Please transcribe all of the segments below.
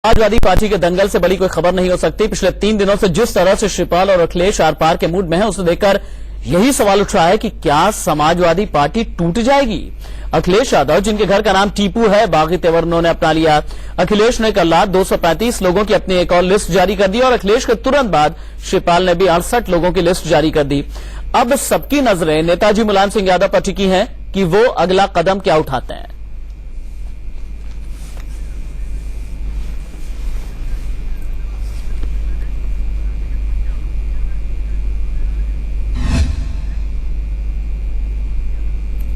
Samajwadi party के दंगल से बड़ी कोई खबर नहीं हो सकती। पिछले 3 दिनों से जिस तरह से शिवपाल और अखिलेश आर पार के मूड में हैं, उसे देखकर यही सवाल उठ रहा है कि क्या समाजवादी पार्टी टूट जाएगी। अखिलेश यादव, जिनके घर का नाम टीपू है, बागी तेवर उन्होंने अपना लिया। अखिलेश ने कल रात 235 लोगों की अपनी एक और लिस्ट जारी कर दी और अखिलेश के तुरंत बाद शिवपाल ने भी 68 लोगों की लिस्ट जारी कर दी। अब सबकी नजरें नेताजी मुलायम सिंह यादव पर टिकी हैं कि वो अगला कदम क्या उठाते हैं।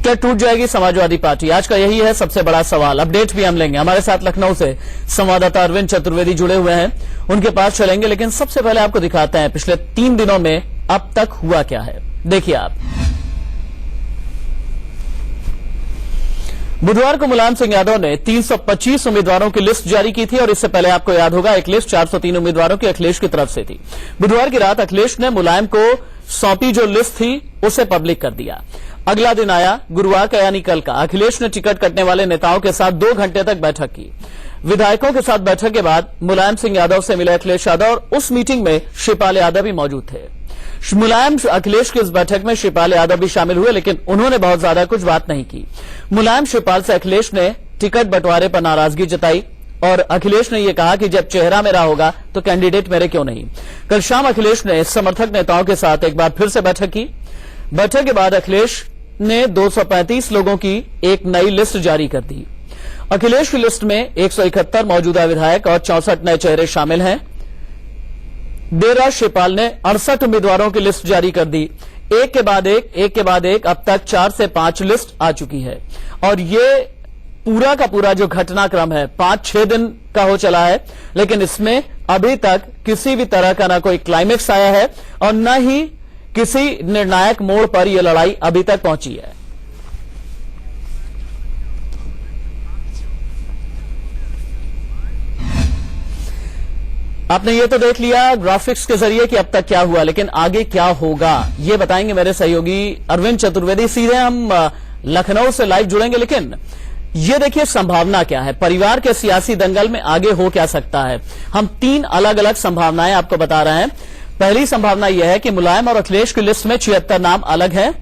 क्या टूट जाएगी समाजवादी पार्टी? आज का यही है सबसे बड़ा सवाल। अपडेट भी हम लेंगे। हमारे साथ लखनऊ से संवाददाता अरविंद चतुर्वेदी जुड़े हुए हैं, उनके पास चलेंगे। लेकिन सबसे पहले आपको दिखाते हैं पिछले 3 दिनों में अब तक हुआ क्या है। देखिए आप, बुधवार को मुलायम सिंह यादव ने 325 उम्मीदवारों की लिस्ट जारी की थी और इससे पहले आपको याद होगा एक लिस्ट 403 उम्मीदवारों की अखिलेश की तरफ से थी। बुधवार की रात अखिलेश ने मुलायम को सौंपी जो लिस्ट थी उसे पब्लिक कर दिया। अगला दिन आया गुरुवार का, यानी कल का। अखिलेश ने टिकट कटने वाले नेताओं के साथ 2 घंटे तक बैठक की। विधायकों के साथ बैठक के बाद मुलायम सिंह यादव से मिले अखिलेश यादव और उस मीटिंग में शिवपाल यादव भी मौजूद थे। मुलायम अखिलेश की इस बैठक में शिवपाल यादव भी शामिल हुए, लेकिन उन्होंने बहुत ज्यादा कुछ बात नहीं की। मुलायम शिवपाल से अखिलेश ने टिकट बंटवारे पर नाराजगी जताई और अखिलेश ने यह कहा कि जब चेहरा मेरा होगा तो कैंडिडेट मेरे क्यों नहीं। कल शाम अखिलेश ने समर्थक नेताओं के साथ एक बार फिर से बैठक की। बैठक के बाद अखिलेश ने 235 लोगों की एक नई लिस्ट जारी कर दी। अखिलेश की लिस्ट में 171 मौजूदा विधायक और 64 नए चेहरे शामिल हैं। देर रात शिवपाल ने 68 उम्मीदवारों की लिस्ट जारी कर दी। एक के बाद एक अब तक 4 से 5 लिस्ट आ चुकी है और ये पूरा का पूरा जो घटनाक्रम है 5-6 दिन का हो चला है, लेकिन इसमें अभी तक किसी भी तरह का ना कोई क्लाइमेक्स आया है और न ही किसी निर्णायक मोड़ पर यह लड़ाई अभी तक पहुंची है। आपने ये तो देख लिया ग्राफिक्स के जरिए कि अब तक क्या हुआ, लेकिन आगे क्या होगा ये बताएंगे मेरे सहयोगी अरविंद चतुर्वेदी। सीधे हम लखनऊ से लाइव जुड़ेंगे, लेकिन ये देखिए संभावना क्या है, परिवार के सियासी दंगल में आगे हो क्या सकता है। हम 3 अलग अलग संभावनाएं आपको बता रहे हैं। पहली संभावना यह है कि मुलायम और अखिलेश की लिस्ट में 76 नाम अलग हैं,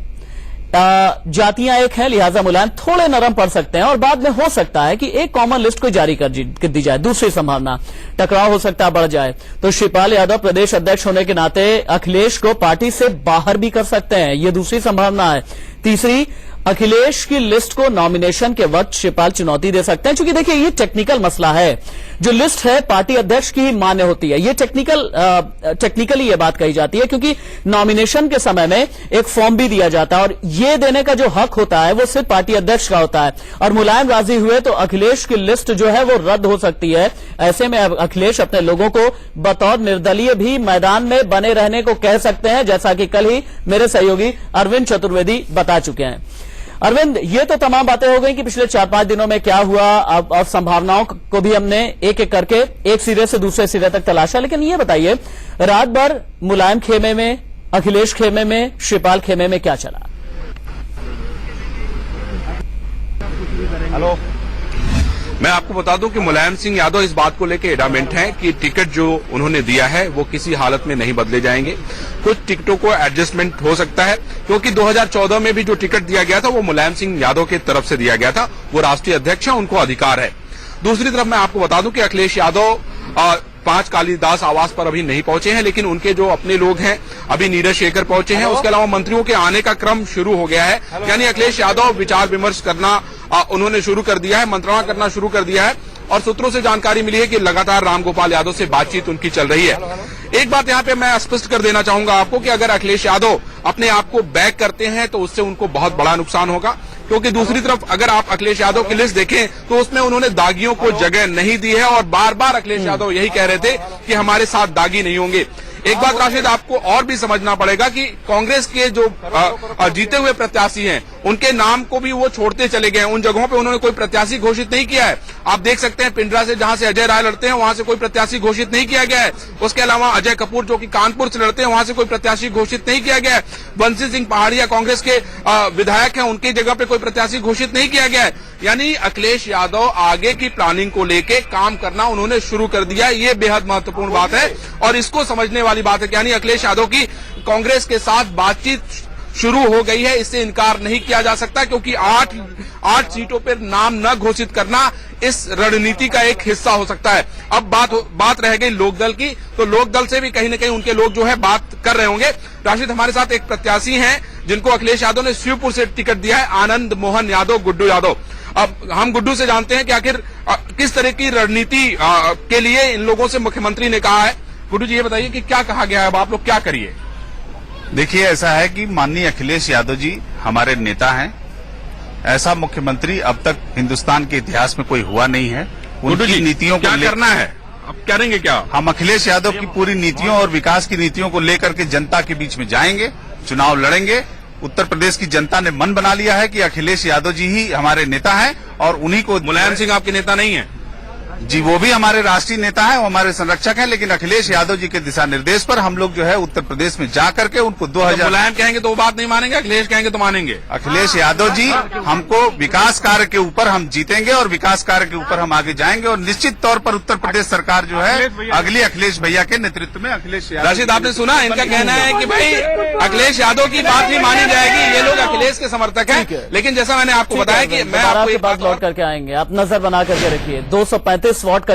जातियां एक हैं, लिहाजा मुलायम थोड़े नरम पड़ सकते हैं और बाद में हो सकता है कि एक कॉमन लिस्ट को जारी कर दी जाए। दूसरी संभावना, टकराव हो सकता है बढ़ जाए तो शिवपाल यादव प्रदेश अध्यक्ष होने के नाते अखिलेश को पार्टी से बाहर भी कर सकते हैं, यह दूसरी संभावना है। तीसरी, अखिलेश की लिस्ट को नॉमिनेशन के वक्त शिवपाल चुनौती दे सकते हैं, क्योंकि देखिए ये टेक्निकल मसला है। जो लिस्ट है पार्टी अध्यक्ष की ही मान्य होती है, ये टेक्निकली ये बात कही जाती है, क्योंकि नॉमिनेशन के समय में एक फॉर्म भी दिया जाता है और ये देने का जो हक होता है वो सिर्फ पार्टी अध्यक्ष का होता है। और मुलायम राजी हुए तो अखिलेश की लिस्ट जो है वो रद्द हो सकती है। ऐसे में अखिलेश अपने लोगों को बतौर निर्दलीय भी मैदान में बने रहने को कह सकते हैं, जैसा कि कल ही मेरे सहयोगी अरविंद चतुर्वेदी बता चुके हैं। अरविंद, ये तो तमाम बातें हो गई कि पिछले 4-5 दिनों में क्या हुआ, अब और संभावनाओं को भी हमने एक एक करके एक सिरे से दूसरे सिरे तक तलाशा, लेकिन ये बताइए रात भर मुलायम खेमे में, अखिलेश खेमे में, शिवपाल खेमे में क्या चला? हेलो, मैं आपको बता दूं कि मुलायम सिंह यादव इस बात को लेकर एडामेंट हैं कि टिकट जो उन्होंने दिया है वो किसी हालत में नहीं बदले जाएंगे। कुछ टिकटों को एडजस्टमेंट हो सकता है, क्योंकि 2014 में भी जो टिकट दिया गया था वो मुलायम सिंह यादव की तरफ से दिया गया था, वो राष्ट्रीय अध्यक्ष है, उनको अधिकार है। दूसरी तरफ मैं आपको बता दूं कि अखिलेश यादव 5 कालिदास आवास पर अभी नहीं पहुंचे हैं, लेकिन उनके जो अपने लोग हैं अभी नीरज शेखर पहुंचे हैं। उसके अलावा मंत्रियों के आने का क्रम शुरू हो गया है, यानी अखिलेश यादव विचार विमर्श करना उन्होंने शुरू कर दिया है, मंत्रणा करना शुरू कर दिया है और सूत्रों से जानकारी मिली है कि लगातार रामगोपाल यादव से बातचीत उनकी चल रही है। एक बात यहां पे मैं स्पष्ट कर देना चाहूंगा आपको कि अगर अखिलेश यादव अपने आप को बैक करते हैं तो उससे उनको बहुत बड़ा नुकसान होगा, क्योंकि दूसरी तरफ अगर आप अखिलेश यादव की लिस्ट देखें तो उसमें उन्होंने दागियों को जगह नहीं दी है और बार बार अखिलेश यादव यही कह रहे थे कि हमारे साथ दागी नहीं होंगे। एक बात राशिद आपको और भी समझना पड़ेगा कि कांग्रेस के जो जीते हुए प्रत्याशी हैं उनके नाम को भी वो छोड़ते चले गए हैं। उन जगहों पे उन्होंने कोई प्रत्याशी घोषित नहीं किया है। आप देख सकते हैं पिंडरा से जहां से अजय राय लड़ते हैं वहां से कोई प्रत्याशी घोषित नहीं किया गया है। उसके अलावा अजय कपूर जो कि कानपुर से लड़ते हैं वहां से कोई प्रत्याशी घोषित नहीं किया गया है। बंसी सिंह पहाड़िया कांग्रेस के विधायक हैं, उनकी जगह पे कोई प्रत्याशी घोषित नहीं किया गया है। यानी अखिलेश यादव आगे की प्लानिंग को लेके काम करना उन्होंने शुरू कर दिया। ये बेहद महत्वपूर्ण बात है और इसको समझने वाली बात है। यानी अखिलेश यादव की कांग्रेस के साथ बातचीत शुरू हो गई है, इससे इनकार नहीं किया जा सकता, क्योंकि आठ सीटों पर नाम न घोषित करना इस रणनीति का एक हिस्सा हो सकता है। अब बात रह गई लोकदल की, तो लोकदल से भी कहीं न कहीं उनके लोग जो है बात कर रहे होंगे। राशिद, हमारे साथ एक प्रत्याशी हैं जिनको अखिलेश यादव ने शिवपुर से टिकट दिया है, आनंद मोहन यादव, गुड्डू यादव। अब हम गुड्डू से जानते हैं कि आखिर किस तरह की रणनीति के लिए इन लोगों से मुख्यमंत्री ने कहा है। गुड्डू जी, ये बताइए कि क्या कहा गया है, अब आप लोग क्या करिए? देखिए, ऐसा है कि माननीय अखिलेश यादव जी हमारे नेता हैं। ऐसा मुख्यमंत्री अब तक हिंदुस्तान के इतिहास में कोई हुआ नहीं है। उनकी नीतियों को क्या करना है, अब करेंगे क्या? हम अखिलेश यादव की पूरी नीतियों और विकास की नीतियों को लेकर के जनता के बीच में जाएंगे, चुनाव लड़ेंगे। उत्तर प्रदेश की जनता ने मन बना लिया है कि अखिलेश यादव जी ही हमारे नेता हैं और उन्हीं को। मुलायम सिंह आपके नेता नहीं है? जी, वो भी हमारे राष्ट्रीय नेता हैं, वो हमारे संरक्षक हैं, लेकिन अखिलेश यादव जी के दिशा निर्देश पर हम लोग जो है उत्तर प्रदेश में जा करके उनको 2000। मुलायम कहेंगे तो वो बात नहीं मानेंगे, अखिलेश कहेंगे तो मानेंगे। अखिलेश यादव जी हमको विकास कार्य के ऊपर हम जीतेंगे और विकास कार्य के ऊपर हम आगे जाएंगे और निश्चित तौर पर उत्तर प्रदेश सरकार जो है अगली अखिलेश भैया के नेतृत्व में अखिलेश यादव। राशिद, आपने सुना, इनका कहना है कि भाई अखिलेश यादव की बात ही मानी जाएगी। ये लोग अखिलेश के समर्थक हैं, लेकिन जैसा मैंने आपको बताया कि मैं आपको एक बात लौट करके आएंगे, आप नजर बना करके रखिए। 235 वॉट का